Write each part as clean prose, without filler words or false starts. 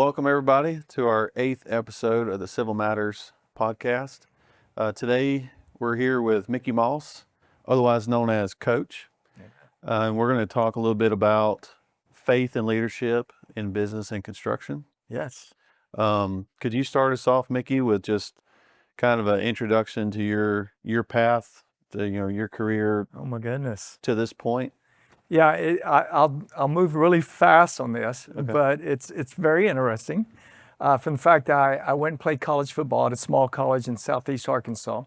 welcome everybody to our 8th episode of the Civil Matters podcast. Today we're here with Mickey Moss, otherwise known as Coach. And we're going to talk a little bit about faith and leadership in business and construction. Yes. Could you start us off, Mickey, with just kind of an introduction to your path, to, your career? Oh my goodness. To this point. Yeah, I'll move really fast on this, Okay. but it's very interesting. In fact, I went and played college football at a small college in Southeast Arkansas,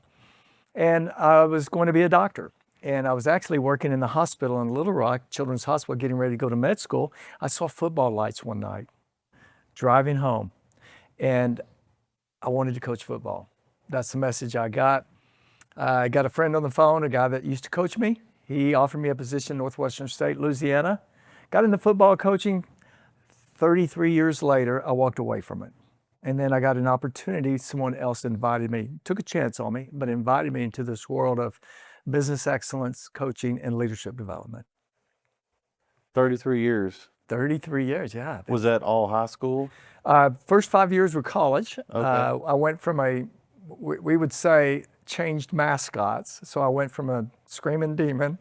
and I was going to be a doctor. And I was actually working in the hospital in Little Rock, Children's Hospital, getting ready to go to med school. I saw football lights one night, driving home, and I wanted to coach football. That's the message I got. I got a friend on the phone, a guy that used to coach me. He offered me a position in Northwestern State, Louisiana. Got into football coaching. 33 years later, I walked away from it. And then I got an opportunity. Someone else invited me, took a chance on me, but invited me into this world of business excellence, coaching, and leadership development. 33 years. 33 years, yeah. Was that all high school? First 5 years were college. Okay. I went from we would say, changed mascots. So I went from a screaming demon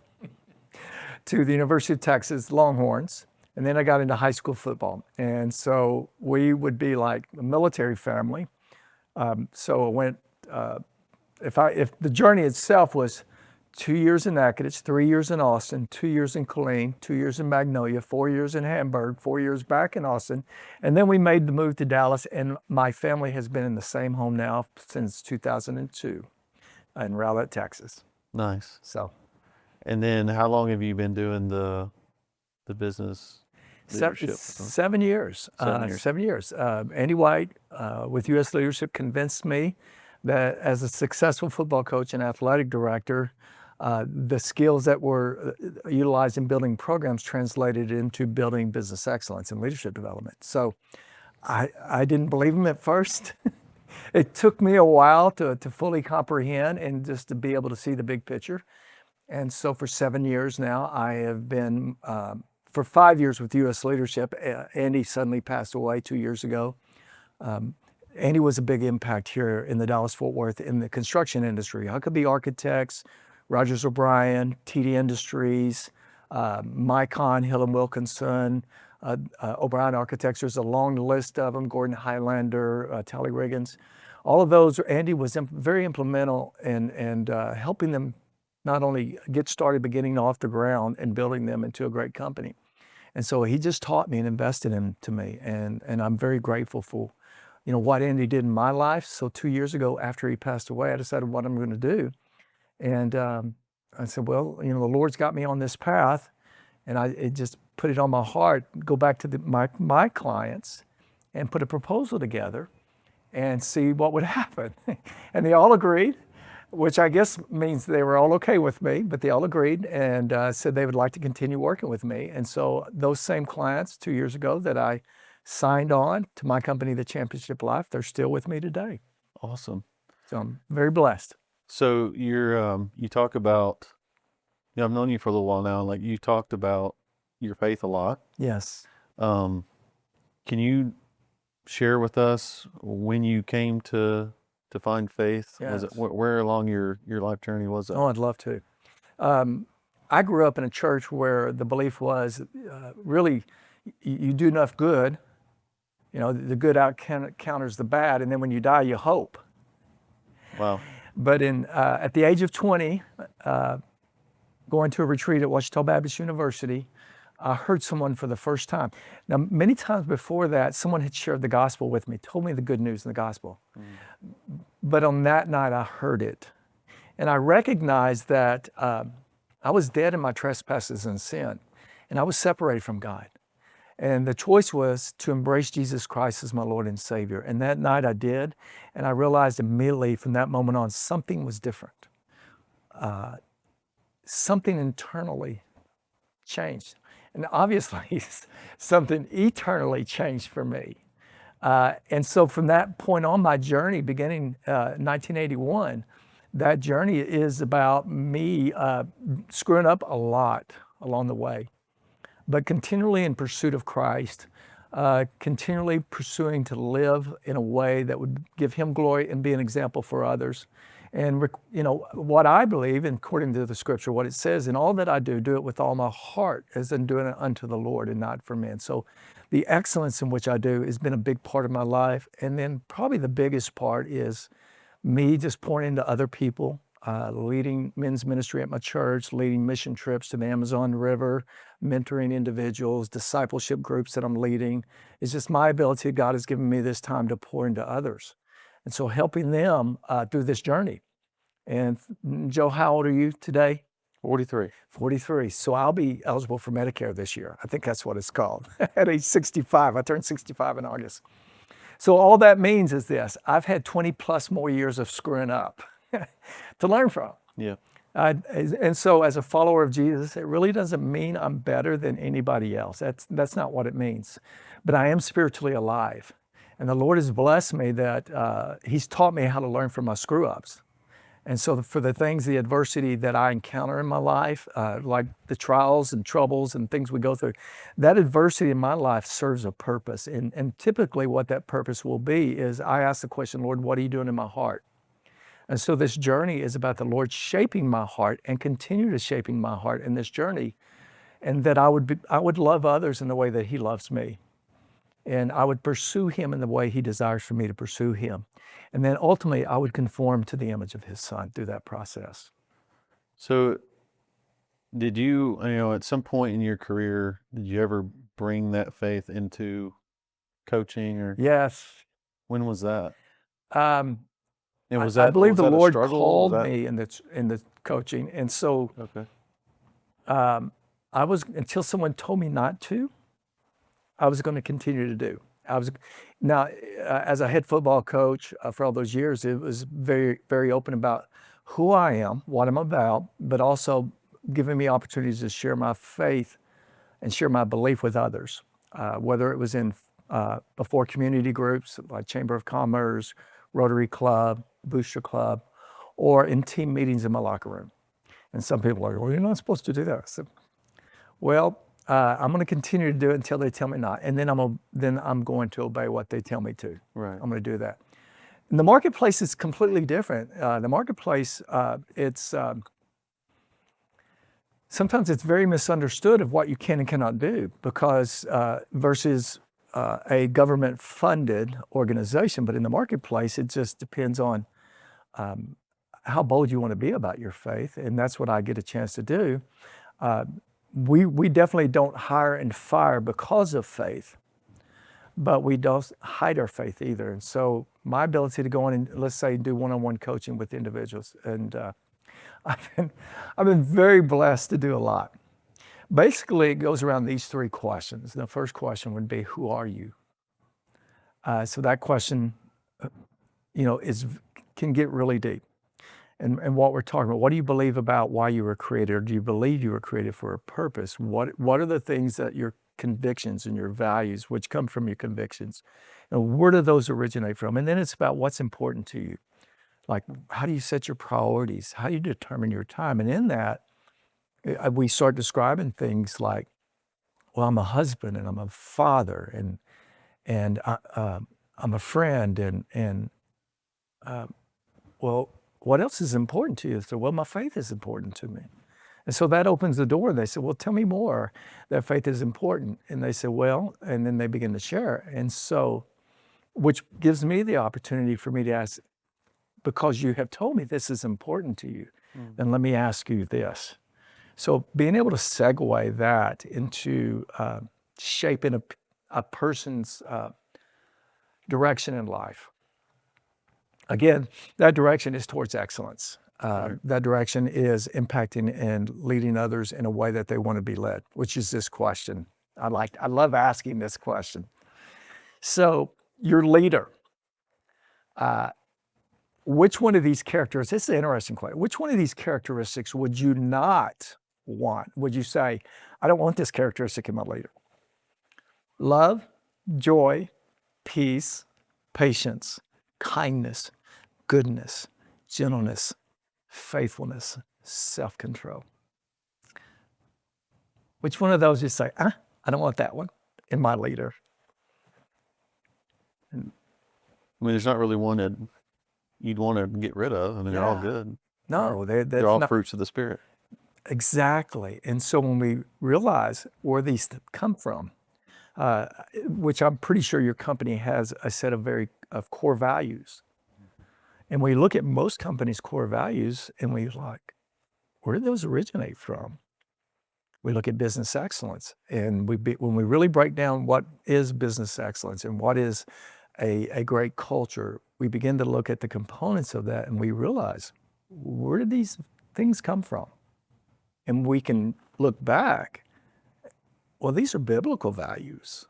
to the University of Texas Longhorns. And then I got into high school football. And so we would be like a military family. So I went, if the journey itself was 2 years in Natchitoches, 3 years in Austin, 2 years in Killeen, 2 years in Magnolia, 4 years in Hamburg, 4 years back in Austin. And then we made the move to Dallas, and my family has been in the same home now since 2002 in Rowlett, Texas. Nice. So. And then how long have you been doing the business leadership? 7 years. 7 years. 7 years. Andy White with U.S. Leadership convinced me that as a successful football coach and athletic director, the skills that were utilized in building programs translated into building business excellence and leadership development. So I didn't believe him at first. It took me a while to fully comprehend and just to be able to see the big picture. And so for 7 years now, I have been, for 5 years with U.S. Leadership. Andy suddenly passed away 2 years ago. Andy was a big impact here in the Dallas-Fort Worth in the construction industry. Huckabee Architects, Rogers O'Brien, TD Industries, Micon, Hill & Wilkinson, O'Brien Architects. There's a long list of them, Gordon Highlander, Tally Riggins. All of those, Andy was very implemental in helping them not only get started, but getting off the ground and building them into a great company. And so he just taught me and invested into me. And I'm very grateful for what Andy did in my life. So 2 years ago, after he passed away, I decided what I'm going to do. And I said, well, the Lord's got me on this path, and it just put it on my heart, go back to my clients and put a proposal together and see what would happen. And they all agreed, which I guess means they were all okay with me, but they all agreed and said they would like to continue working with me. And so those same clients 2 years ago that I signed on to my company, The Championship Life, they're still with me today. Awesome. So I'm very blessed. So you talk about, I've known you for a little while now, like you talked about your faith a lot. Yes. Can you share with us when you came to find faith? Yes. Was it where along your life journey was that? Oh, I'd love to. I grew up in a church where the belief was really you do enough good, the good counters the bad, and then when you die, you hope. Wow. But at the age of 20, going to a retreat at Ouachita Baptist University, I heard someone for the first time. Now, many times before that, someone had shared the gospel with me, told me the good news in the gospel. But on that night, I heard it. And I recognized that I was dead in my trespasses and sin, and I was separated from God. And the choice was to embrace Jesus Christ as my Lord and Savior. And that night I did, and I realized immediately from that moment on, something was different. Something internally changed. And obviously, something eternally changed for me. And so from that point on, my journey beginning 1981, that journey is about me screwing up a lot along the way, but continually in pursuit of Christ, continually pursuing to live in a way that would give him glory and be an example for others. And what I believe, and according to the scripture, what it says, in all that I do, do it with all my heart, as in doing it unto the Lord and not for men. So the excellence in which I do has been a big part of my life. And then probably the biggest part is me just pouring into other people, leading men's ministry at my church, leading mission trips to the Amazon River, mentoring individuals, discipleship groups that I'm leading. It's just my ability. God has given me this time to pour into others. And so helping them through this journey. And Joe, how old are you today? 43. 43. So I'll be eligible for Medicare this year. I think that's what it's called. At age 65. I turned 65 in August. So all that means is this: I've had 20 plus more years of screwing up to learn from. Yeah. And so as a follower of Jesus, it really doesn't mean I'm better than anybody else. That's not what it means. But I am spiritually alive. And the Lord has blessed me that He's taught me how to learn from my screw-ups. And so for the things, the adversity that I encounter in my life, like the trials and troubles and things we go through, that adversity in my life serves a purpose. And typically what that purpose will be is I ask the question, Lord, what are you doing in my heart? And so this journey is about the Lord shaping my heart and continue to shaping my heart in this journey. And that I would love others in the way that He loves me. And I would pursue Him in the way He desires for me to pursue Him. And then ultimately, I would conform to the image of His Son through that process. So did you, at some point in your career, did you ever bring that faith into coaching, or Yes. when was that? Um, And was I that, believe was the that a Lord struggle? called Was that- me in the coaching. And so Okay. I was, until someone told me not to, I was going to continue to do. Now, as a head football coach for all those years, it was very, very open about who I am, what I'm about, but also giving me opportunities to share my faith and share my belief with others, whether it was in before community groups like Chamber of Commerce, Rotary Club, Booster Club, or in team meetings in my locker room. And some people are like, well, you're not supposed to do that. I said, well, I'm going to continue to do it until they tell me not, and then I'm going to obey what they tell me to. Right. I'm going to do that. And the marketplace is completely different. The marketplace, it's sometimes it's very misunderstood of what you can and cannot do, because versus a government-funded organization. But in the marketplace, it just depends on how bold you want to be about your faith, and that's what I get a chance to do. We definitely don't hire and fire because of faith, but we don't hide our faith either. And so my ability to go in and, let's say, do one-on-one coaching with individuals, and I've been very blessed to do a lot. Basically, it goes around these three questions. The first question would be, who are you? So that question, can get really deep. And what we're talking about, what do you believe about why you were created? Or do you believe you were created for a purpose? What are the things that your convictions and your values, which come from your convictions, and where do those originate from? And then it's about what's important to you. Like, how do you set your priorities? How do you determine your time? And in that, we start describing things like, well, I'm a husband and I'm a father and I'm a friend well, what else is important to you? So, well, my faith is important to me. And so that opens the door. They say, well, tell me more. That faith is important. And they say, well, and then they begin to share. And so, which gives me the opportunity for me to ask, because you have told me this is important to you, then let me ask you this. So being able to segue that into shaping a person's direction in life. Again, that direction is towards excellence. That direction is impacting and leading others in a way that they want to be led, which is this question. I love asking this question. So your leader, which one of these characteristics, this is an interesting question, which one of these characteristics would you not want? Would you say, I don't want this characteristic in my leader? Love, joy, peace, patience, kindness, goodness, gentleness, faithfulness, self-control. Which one of those you say, I don't want that one in my leader? I mean, there's not really one that you'd want to get rid of. I mean, they're all Yeah. good. No, They're that's all not fruits of the Spirit. exactly. And so when we realize where these come from, uh, which I'm pretty sure your company has a set of core values, and we look at most companies' core values, and we like, where did those originate from? We look at business excellence, and when we really break down what is business excellence and what is a great culture, we begin to look at the components of that, and we realize, where did these things come from? And we can look back, well, these are biblical values.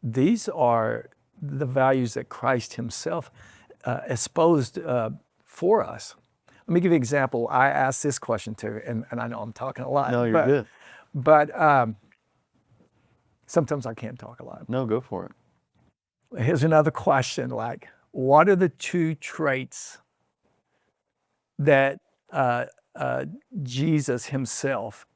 These are the values that Christ himself espoused for us. Let me give you an example. I asked this question too, and I know I'm talking a lot. No, you're good. But sometimes I can't talk a lot. No, go for it. Here's another question, like, what are the two traits that Jesus himself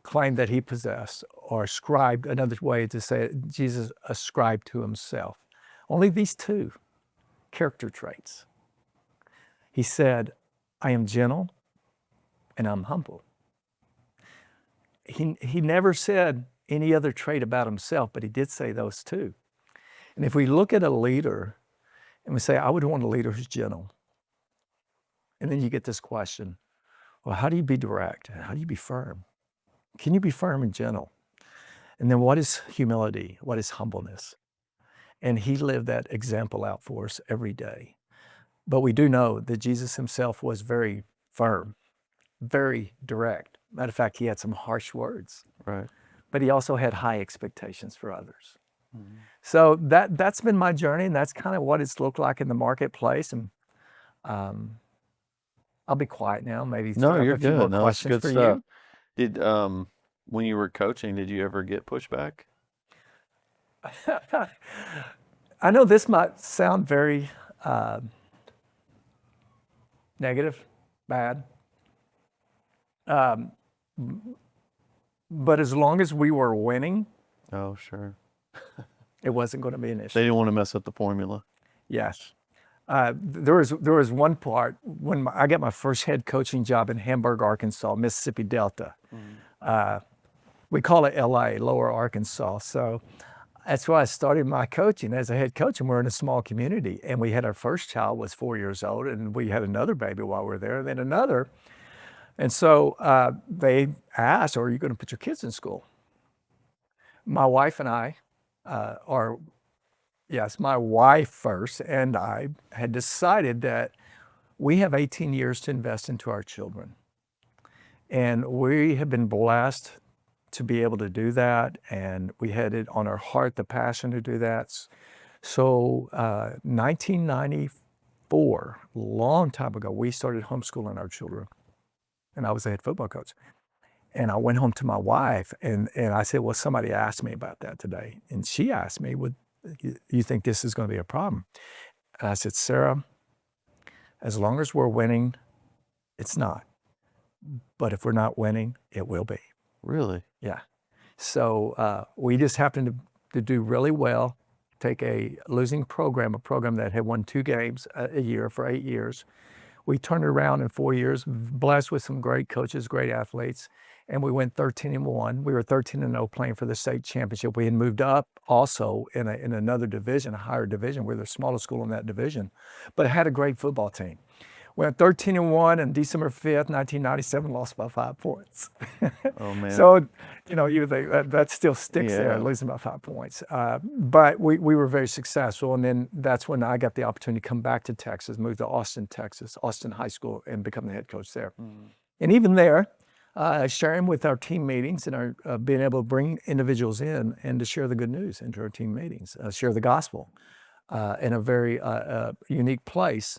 claimed that he possessed, or ascribed, another way to say it, Jesus ascribed to himself? Only these two character traits. He said, I am gentle and I'm humble. He never said any other trait about himself, but he did say those two. And if we look at a leader and we say, I would want a leader who's gentle. And then you get this question, well, how do you be direct? How do you be firm? Can you be firm and gentle? And then what is humility? What is humbleness? And he lived that example out for us every day. But we do know that Jesus himself was very firm, very direct. Matter of fact, he had some harsh words. Right. But he also had high expectations for others. Mm-hmm. So that's been my journey, and that's kind of what it's looked like in the marketplace. And I'll be quiet now. Maybe no, you're good. No, that's good stuff. You. Did when you were coaching, did you ever get pushback? I know this might sound very negative, bad. But as long as we were winning, oh, sure, it wasn't going to be an issue. They didn't want to mess up the formula. Yes. There was one part when I got my first head coaching job in Hamburg, Arkansas, Mississippi Delta. Mm. We call it LA, Lower Arkansas. So that's why I started my coaching as a head coach, and we're in a small community. And we had our first child was 4 years old, and we had another baby while we were there, and then another. And so they asked, are you going to put your kids in school? My wife and I my wife first and I had decided that we have 18 years to invest into our children. And we have been blessed to be able to do that. And we had it on our heart, the passion to do that. So 1994, a long time ago, we started homeschooling our children. And I was a head football coach. And I went home to my wife and I said, well, somebody asked me about that today. And she asked me, would you think this is going to be a problem? And I said, Sarah, as long as we're winning, it's not. But if we're not winning, it will be. Really? Yeah. So we just happened to do really well, take a losing program, a program that had won 2 games a year for 8 years. We turned it around in 4 years, blessed with some great coaches, great athletes, and we went 13-1. We were 13-0 playing for the state championship. We had moved up also in another division, a higher division. We're the smallest school in that division, but had a great football team. We went 13-1, and December 5th, 1997, lost by 5 points. Oh, man. So, you think that still sticks there, losing by 5 points. But we were very successful, and then that's when I got the opportunity to come back to Texas, move to Austin, Texas, Austin High School, and become the head coach there. Mm. And even there, sharing with our team meetings and our being able to bring individuals in and to share the good news into our team meetings, share the gospel in a very unique place,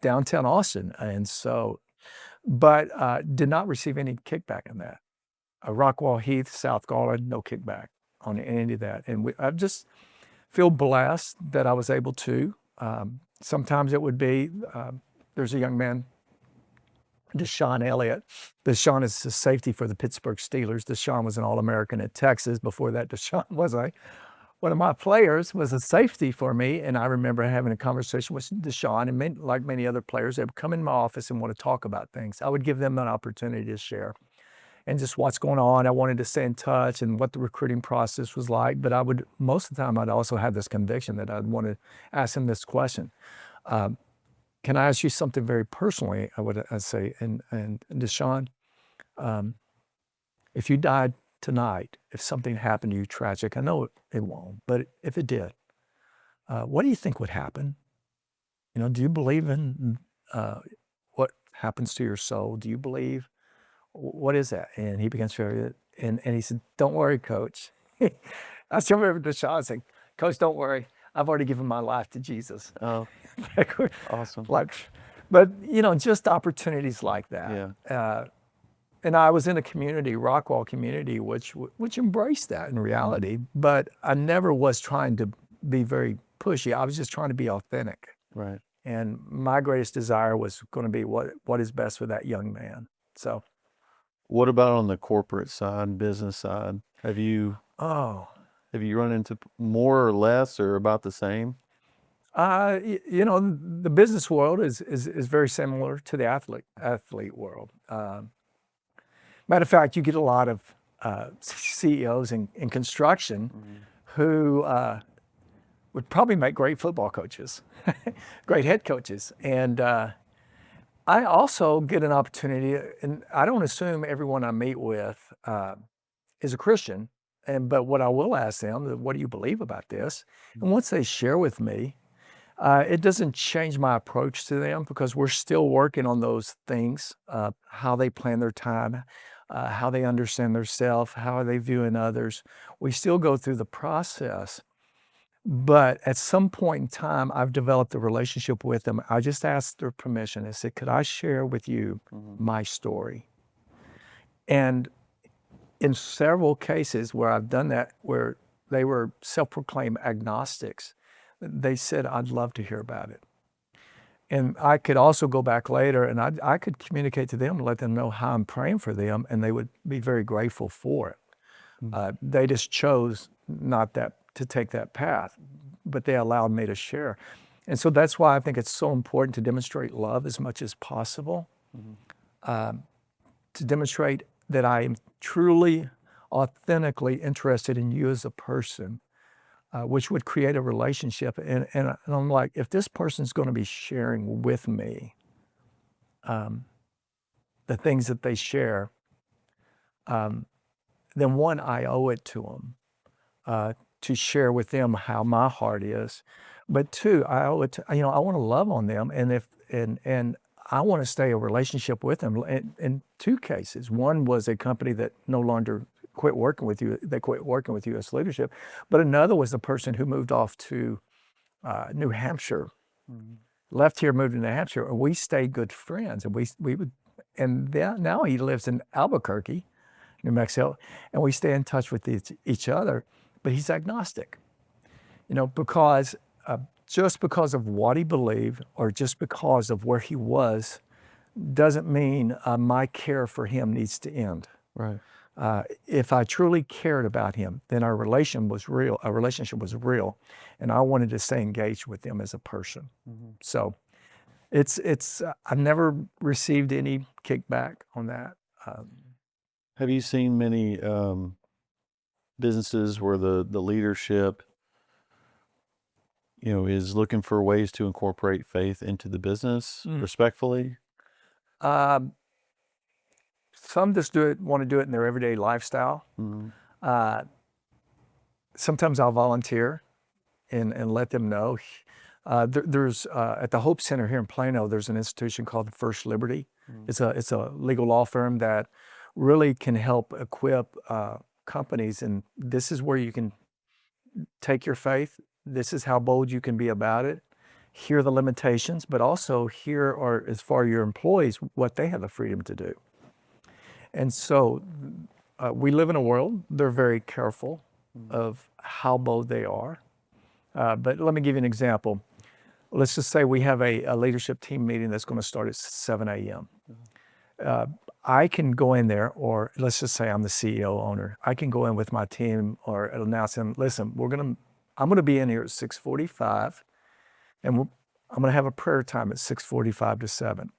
downtown Austin. And so, but did not receive any kickback on that. Rockwall Heath, South Garland, no kickback on any of that. And I just feel blessed that I was able to. Sometimes it would be, there's a young man, Deshaun Elliott. Deshaun is a safety for the Pittsburgh Steelers. Deshaun was an All-American at Texas. Before that, Deshaun was a one of my players was a safety for me, and I remember having a conversation with Deshaun, and like many other players, they would come in my office and want to talk about things. I would give them an opportunity to share and just what's going on. I wanted to stay in touch and what the recruiting process was like, but I would, most of the time, I'd also have this conviction that I'd want to ask them this question. Can I ask you something very personally? I'd say, and Deshaun, if you died tonight, if something happened to you tragic, I know it won't, but if it did, what do you think would happen? Do you believe in what happens to your soul? Do you believe, what is that? And he began to share it, and he said, don't worry, Coach. I still remember Deshaun saying, Coach, don't worry. I've already given my life to Jesus. Oh, awesome. But just opportunities like that. Yeah. And I was in a community, Rockwall community, which embraced that in reality, but I never was trying to be very pushy. I was just trying to be authentic. Right. And my greatest desire was going to be what is best for that young man. So, what about on the corporate side, business side? Have you run into more or less or about the same? The business world is very similar to the athlete world. Matter of fact, you get a lot of CEOs in construction who would probably make great football coaches, great head coaches. And I also get an opportunity, and I don't assume everyone I meet with is a Christian, but what I will ask them, what do you believe about this? And once they share with me, it doesn't change my approach to them because we're still working on those things, how they plan their time, how they understand their self, how are they viewing others. We still go through the process, but at some point in time, I've developed a relationship with them. I just asked their permission. I said, could I share with you my story? And in several cases where I've done that, where they were self-proclaimed agnostics, they said, I'd love to hear about it. And I could also go back later and I could communicate to them and let them know how I'm praying for them, and they would be very grateful for it. They just chose not to take that path, but they allowed me to share. And so that's why I think it's so important to demonstrate love as much as possible, to demonstrate that I am truly, authentically interested in you as a person, which would create a relationship. And I'm like, if this person's going to be sharing with me the things that they share, then one, I owe it to them to share with them how my heart is. But two, I owe it to, I want to love on them. And I want to stay a relationship with them. In two cases, one was a company that no longer quit working with you. They quit working with U.S. leadership. But another was the person who moved off to New Hampshire, left here, moved to New Hampshire, and we stayed good friends. And we would, and now he lives in Albuquerque, New Mexico, and we stay in touch with each other. But he's agnostic, because just because of what he believed or just because of where he was doesn't mean my care for him needs to end. Right. If I truly cared about him, then our relationship was real, and I wanted to stay engaged with him as a person. So I've never received any kickback on that. Have you seen many businesses where the leadership, is looking for ways to incorporate faith into the business respectfully? Some just want to do it in their everyday lifestyle. Sometimes I'll volunteer and let them know. There's at the Hope Center here in Plano, there's an institution called First Liberty. It's a legal law firm that really can help equip companies, and this is where you can take your faith. This is how bold you can be about it. Hear the limitations, but also hear, or as far as your employees, what they have the freedom to do. And so we live in a world, they're very careful of how bold they are. But let me give you an example. Let's just say we have a leadership team meeting that's going to start at 7 a.m. I can go in there, or let's just say I'm the CEO owner. I can go in with my team or announce them, listen, we're going to I'm going to be in here at 6:45, and I'm going to have a prayer time at 6:45 to 7.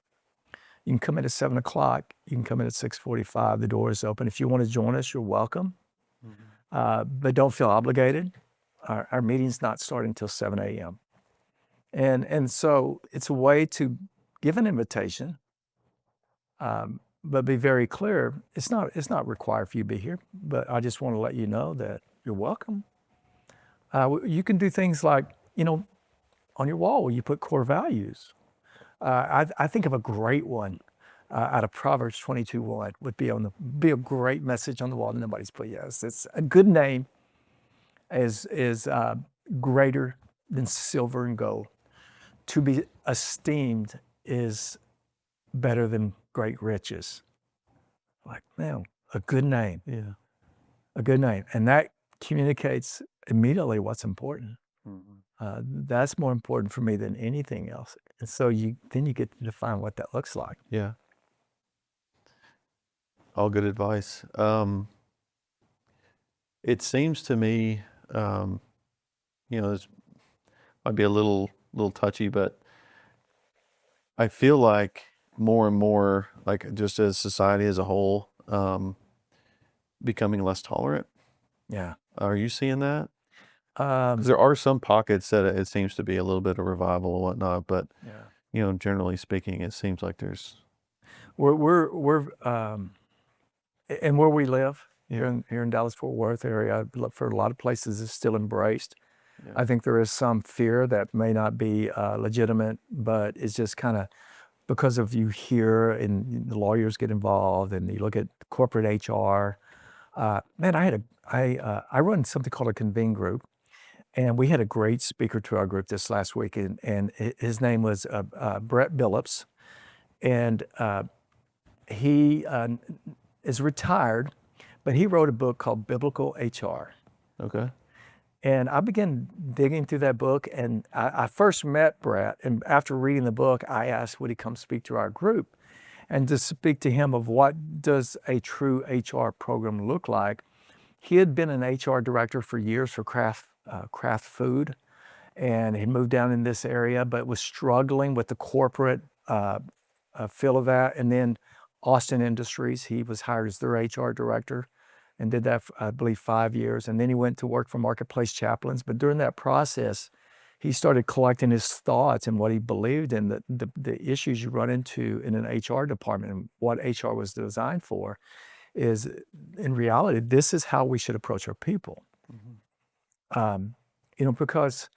You can come in at 7 o'clock. You can come in at 6:45. The door is open. If you want to join us, you're welcome. But don't feel obligated. Our meeting's not starting until 7 a.m. And so it's a way to give an invitation, but be very clear. It's not required for you to be here, but I just want to let you know that you're welcome. You can do things like, on your wall, you put core values. I think of a great one out of Proverbs 22:1 would be a great message on the wall that nobody's put. Yes, it's a good name is greater than silver and gold. To be esteemed is better than great riches. Like, man, a good name. Yeah. A good name. And that communicates immediately what's important. That's more important for me than anything else. And so then you get to define what that looks like. Yeah. All good advice. It seems to me, this might be a little touchy, but I feel like more and more, like just as society as a whole, becoming less tolerant. Yeah. Are you seeing that? 'Cause there are some pockets that it seems to be a little bit of revival and whatnot, but Yeah. Generally speaking, it seems like there's We're and where we live here in Dallas-Fort Worth area, for a lot of places, is still embraced. Yeah. I think there is some fear that may not be legitimate, but it's just kind of because of you hear and the lawyers get involved, and you look at corporate HR. Man, I run something called a convene group, and we had a great speaker to our group this last week, and his name was Brett Billups, and he is retired, but he wrote a book called Biblical HR. okay. And I began digging through that book, and I first met Brett, and after reading the book, I asked would he come speak to our group, and to speak to him of what does a true HR program look like. He had been an HR director for years for Kraft Food, and he moved down in this area, but was struggling with the corporate feel of that. And then Austin Industries, he was hired as their HR director and did that, I believe, 5 years. And then he went to work for Marketplace Chaplains. But during that process, he started collecting his thoughts and what he believed in, the issues you run into in an HR department and what HR was designed for is, in reality, this is how we should approach our people. Because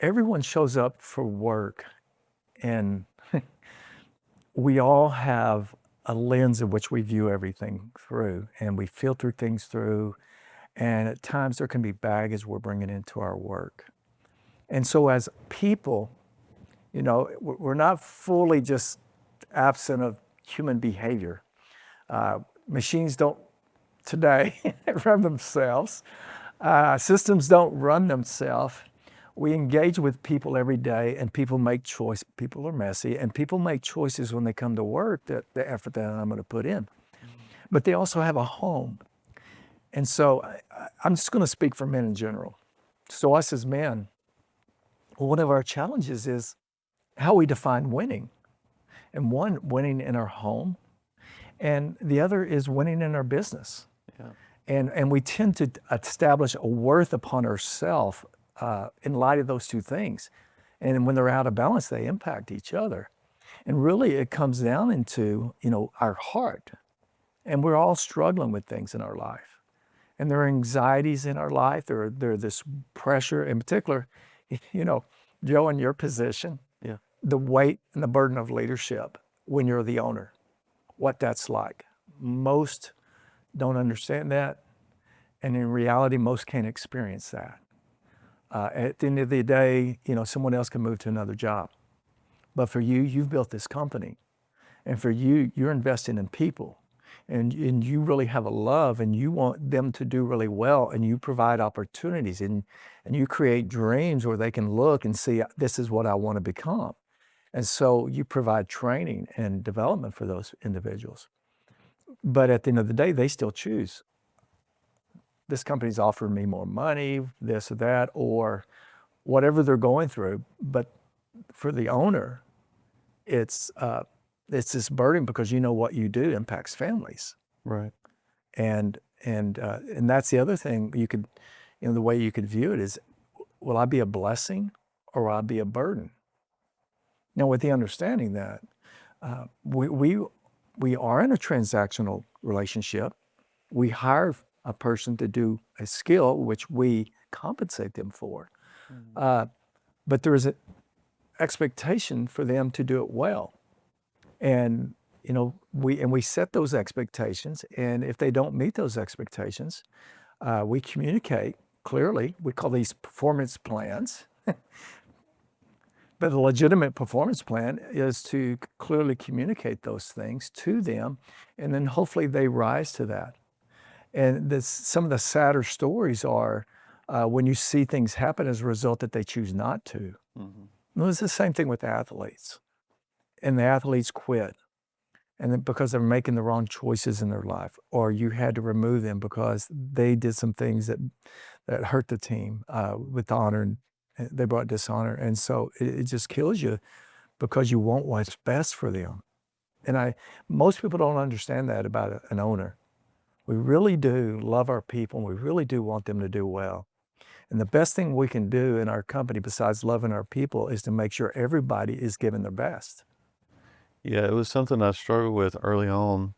everyone shows up for work, and we all have a lens in which we view everything through, and we filter things through, and at times there can be baggage we're bringing into our work. And so as people, we're not fully just absent of human behavior. Machines don't today run themselves. Systems don't run themselves. We engage with people every day, and people make choice. People are messy, and people make choices when they come to work, that the effort that I'm going to put in. But they also have a home. And so I'm just going to speak for men in general. So us as men, one of our challenges is how we define winning. And one, winning in our home, and the other is winning in our business. Yeah. And we tend to establish a worth upon ourselves in light of those two things. And when they're out of balance, they impact each other. And really it comes down into, our heart. And we're all struggling with things in our life. And there are anxieties in our life. There this pressure, in particular, Joe, in your position, Yeah. the weight and the burden of leadership when you're the owner, what that's like. Most don't understand that. And in reality, most can't experience that. At the end of the day, someone else can move to another job. But for you, you've built this company. And for you, you're investing in people. And you really have a love, and you want them to do really well, and you provide opportunities, and you create dreams where they can look and see, this is what I want to become. And so you provide training and development for those individuals. But at the end of the day, they still choose. this company's offering me more money, this or that, or whatever they're going through. But for the owner, it's this burden because you know what you do impacts families. Right. And that's the other thing you could, the way you could view it is, will I be a blessing or will I be a burden? Now, with the understanding that we are in a transactional relationship, we hire a person to do a skill which we compensate them for, but there is an expectation for them to do it well, and we set those expectations, and if they don't meet those expectations, we communicate clearly. We call these performance plans. But a legitimate performance plan is to clearly communicate those things to them, and then hopefully they rise to that. And some of the sadder stories are when you see things happen as a result that they choose not to. Mm-hmm. It's the same thing with athletes. And the athletes quit, and then because they're making the wrong choices in their life, or you had to remove them because they did some things that hurt the team with honor, and they brought dishonor. And so it just kills you because you want what's best for them. And most people don't understand that about an owner. We really do love our people, and we really do want them to do well. And the best thing we can do in our company, besides loving our people, is to make sure everybody is giving their best. Yeah, it was something I struggled with early on.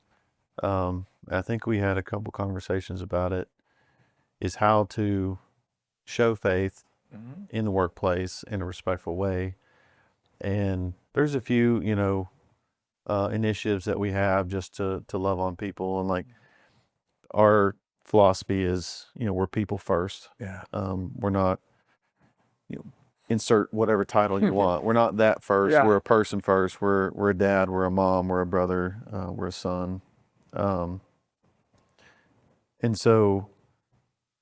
I think we had a couple conversations about it, is how to show faith in the workplace in a respectful way. And there's a few, initiatives that we have just to love on people. And like our philosophy is, we're people first. Yeah. We're not, insert whatever title you want. We're not that first. Yeah. We're a person first. We're a dad. We're a mom. We're a brother. We're a son. And so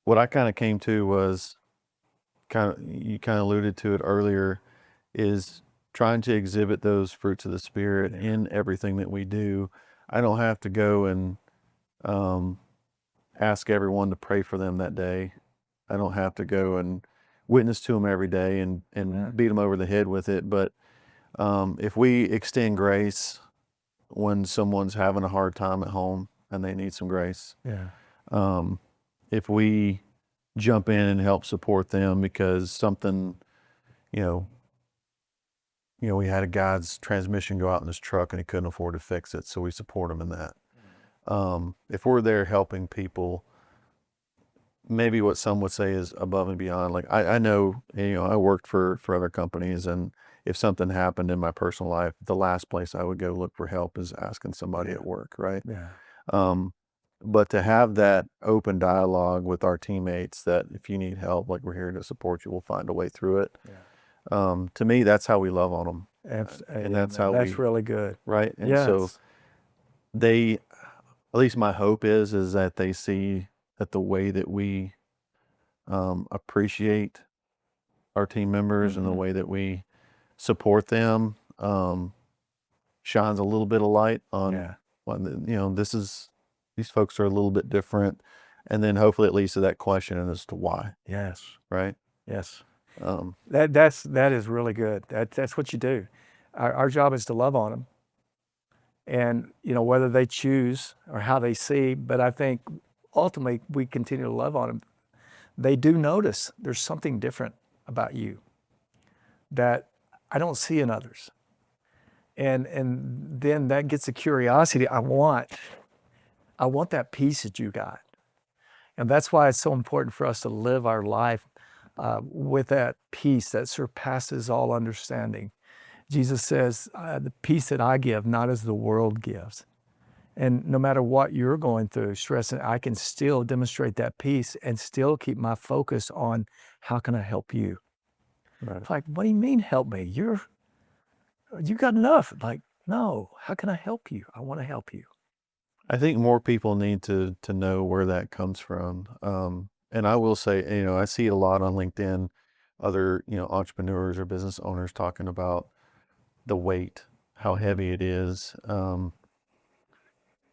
what I kind of came to was you kind of alluded to it earlier, is trying to exhibit those fruits of the Spirit in everything that we do. I don't have to go and ask everyone to pray for them that day. I don't have to go and witness to them every day and beat them over the head with it. But if we extend grace when someone's having a hard time at home and they need some grace, if we jump in and help support them because something, we had a guy's transmission go out in his truck and he couldn't afford to fix it, so we support him in that. If we're there helping people, maybe what some would say is above and beyond. Like I know, I worked for other companies, and if something happened in my personal life, the last place I would go look for help is asking somebody at work, right? Yeah. But to have that open dialogue with our teammates, that if you need help, like, we're here to support you, we'll find a way through it. Yeah. To me, that's how we love on them. And that's how that's really good. Right. And so they, at least my hope is that they see that the way that we appreciate our team members and the way that we support them shines a little bit of light on, these folks are a little bit different. And then hopefully it leads to that question as to why. Yes. Right? Yes. That is really good. That's what you do. Our job is to love on them, and whether they choose or how they see. But I think ultimately we continue to love on them. They do notice there's something different about you that I don't see in others, and then that gets a curiosity. I want that piece that you got, and that's why it's so important for us to live our life with that peace that surpasses all understanding. Jesus says, the peace that I give, not as the world gives. And no matter what you're going through, stressing, I can still demonstrate that peace and still keep my focus on how can I help you? Right. It's like, what do you mean help me? You got enough. Like, no, how can I help you? I want to help you. I think more people need to know where that comes from. And I will say, I see it a lot on LinkedIn, other, entrepreneurs or business owners talking about the weight, how heavy it is. And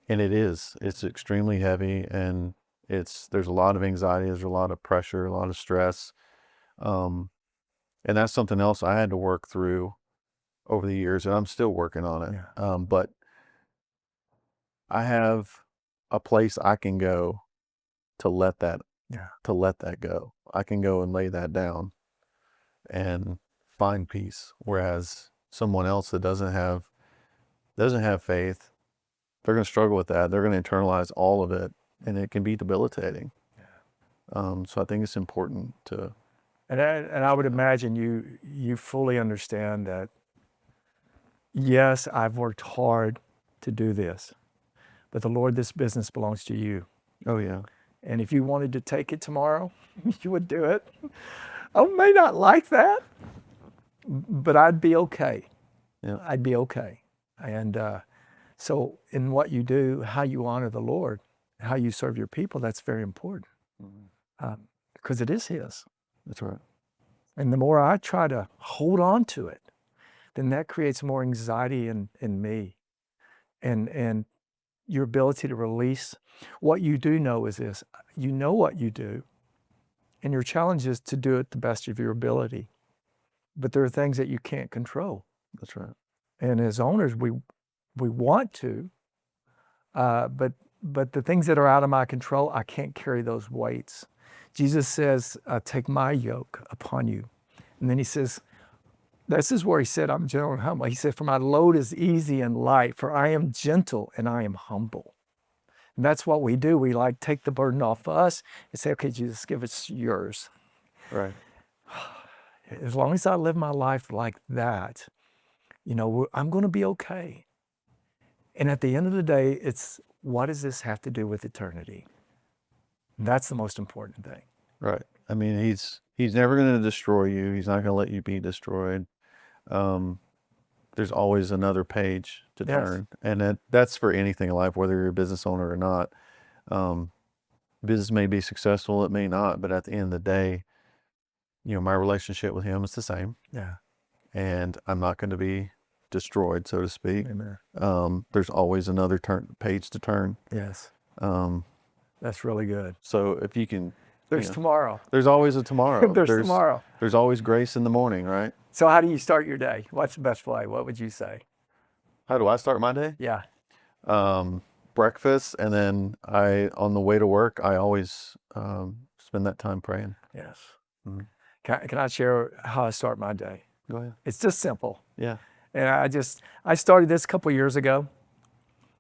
it's extremely heavy. And there's a lot of anxiety, there's a lot of pressure, a lot of stress. And that's something else I had to work through over the years, and I'm still working on it. Yeah. But I have a place I can go to let that Yeah. go. I can go and lay that down and find peace. Whereas someone else that doesn't have faith, they're going to struggle with that. They're going to internalize all of it, and it can be debilitating. So I think it's important to. And I would imagine you fully understand that. Yes, I've worked hard to do this, but the Lord, this business belongs to you. Oh yeah. And if you wanted to take it tomorrow, you would do it. I may not like that, but I'd be okay. Yeah. I'd be okay. And so in what you do, how you honor the Lord, how you serve your people, that's very important. Because it is His. That's right. And the more I try to hold on to it, then that creates more anxiety in me. And your ability to release. What you do know is this: you know what you do, and your challenge is to do it the best of your ability. But there are things that you can't control. That's right. And as owners, we want to, but the things that are out of my control, I can't carry those weights. Jesus says, take my yoke upon you. And then He says, this is where He said, I'm gentle and humble. He said, for my load is easy and light, for I am gentle and I am humble. And that's what we do. We take the burden off us and say, okay, Jesus, give us yours. Right. As long as I live my life like that, I'm going to be okay. And at the end of the day, it's, what does this have to do with eternity? And that's the most important thing. Right. I mean, he's never going to destroy you. He's not going to let you be destroyed. There's always another page to turn. And that's for anything in life, whether you're a business owner or not. Business may be successful, it may not, but at the end of the day, my relationship with Him is the same. Yeah. And I'm not going to be destroyed, so to speak. Amen. There's always another page to turn. Yes. That's really good. So if you can, there's tomorrow. There's always a tomorrow. there's tomorrow. There's always grace in the morning, right? So how do you start your day? What's the best way? What would you say? How do I start my day? Yeah. Breakfast, and then on the way to work, I always spend that time praying. Yes. Mm-hmm. Can I share how I start my day? Go ahead. It's just simple. Yeah. And I started this a couple years ago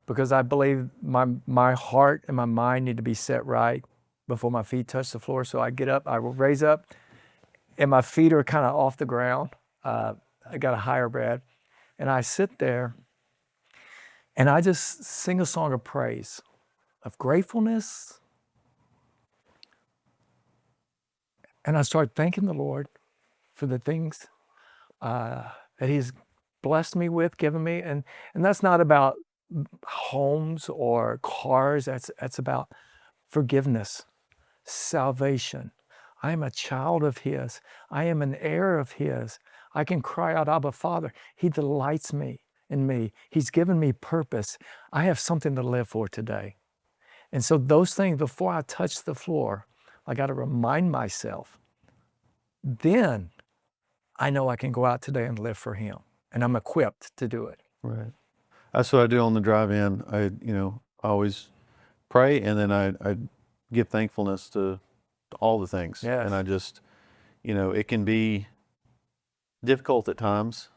because I believe my heart and my mind need to be set right before my feet touch the floor. So I get up, I will raise up, and my feet are kind of off the ground. I got a higher bed, and I sit there and I just sing a song of praise, of gratefulness. And I start thanking the Lord for the things that He's blessed me with, given me. And that's not about homes or cars. That's about forgiveness, salvation. I am a child of His. I am an heir of His. I can cry out, Abba, Father. He delights in me. He's given me purpose. I have something to live for today. And so those things, before I touch the floor, I got to remind myself. Then I know I can go out today and live for Him. And I'm equipped to do it. Right. That's what I do on the drive in. I always pray, and then I give thankfulness to all the things. Yes. And I just, it can be difficult at times.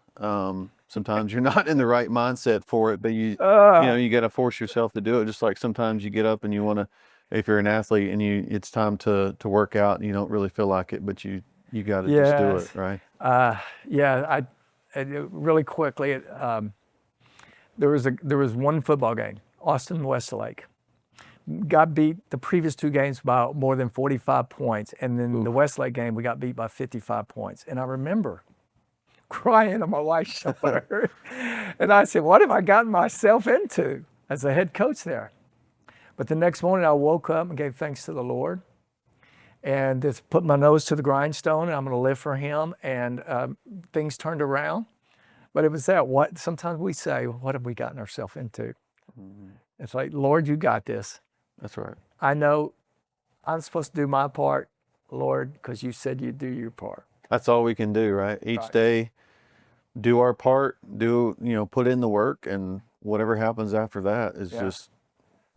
Sometimes you're not in the right mindset for it, but you got to force yourself to do it. Just like sometimes you get up and you want to, if you're an athlete and it's time to work out and you don't really feel like it, but you got to just do it, right? I really quickly, there was one football game, Austin Westlake. Got beat the previous two games by more than 45 points. And then the Westlake game, we got beat by 55 points. And I remember crying on my wife's shoulder. And I said, what have I gotten myself into as a head coach there? But the next morning I woke up and gave thanks to the Lord and just put my nose to the grindstone, and I'm going to live for Him. And things turned around. But it was what sometimes we say, what have we gotten ourselves into? Mm-hmm. It's like, Lord, you got this. That's right. I know I'm supposed to do my part, Lord, because you said you'd do your part. That's all we can do, right? Each Right. day, do our part, put in the work, and whatever happens after that is Yeah.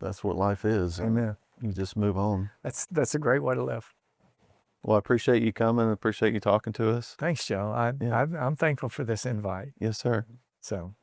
that's what life is. and Amen. You just move on. That's a great way to live. Well, I appreciate you coming. I appreciate you talking to us. Thanks, Joe. Yeah. I'm thankful for this invite. Yes, sir. So